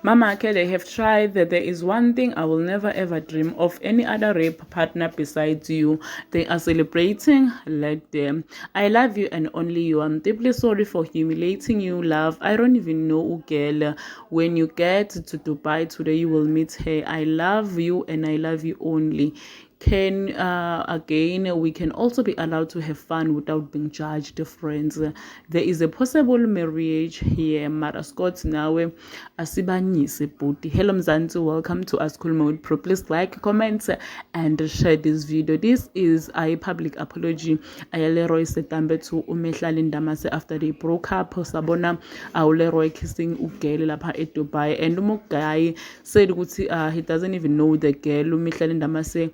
Mama, they have tried that. There is one thing I will never ever dream of any other rape partner besides you. They are celebrating. Let them. I love you and only you. I'm deeply sorry for humiliating you, love. I don't even know girl. When you get to Dubai today, you will meet her. I love you and I love you only. Can again, we can also be allowed to have fun without being judged, friends. There is a possible marriage here. Mara Scott nawe asibanyise booty. Hello Mzansi, welcome to Askhuluma with Pro. Please like, comment and share this video. This is a public apology. Leeroy Sedambe to Mihlali Ndamase after they broke up. Sabona Leeroy kissing ugele lapha e Dubai, and guy said he doesn't even know the girl. Mihlali Ndamase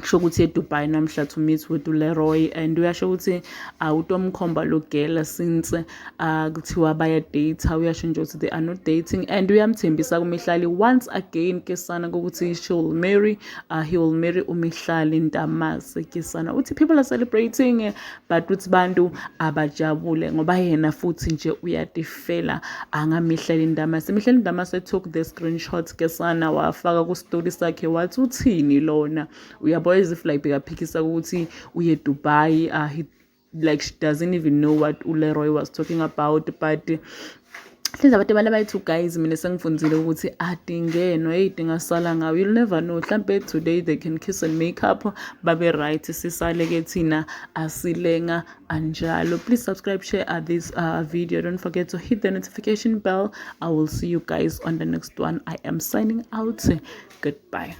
sho ukuthi eDubai namhla to meet with Leeroy, and uyasho ukuthi utomkhomba lo girl since kuthiwa baya date, uyasho nje ukuthi they are not dating, and uyamthembisa kuMihlali once again kesana ukuthi he will marry uMihlali Ndamase kesana. Uthi people are celebrating but uthi bantu abajabule ngoba yena futhi nje uyatifela angamihlali Ndamase. Mihlali Ndamase took the screenshots kesana wafaka ku story sakhe wathi uthini lona, uyabo as if like bekaphikisa ukuthi uye Dubai. He like she doesn't even know what Leeroy was talking about, but hlenza abantu abayi-2 guys mina sengifundzile ukuthi adingenwa dingasala ngawo. You'll never know, mhlambe today they can kiss and make up babe right, sisale ke thina asilenga anjalo. Please subscribe, share this video, don't forget to hit the notification bell. I will see you guys on the next one. I am signing out. Goodbye.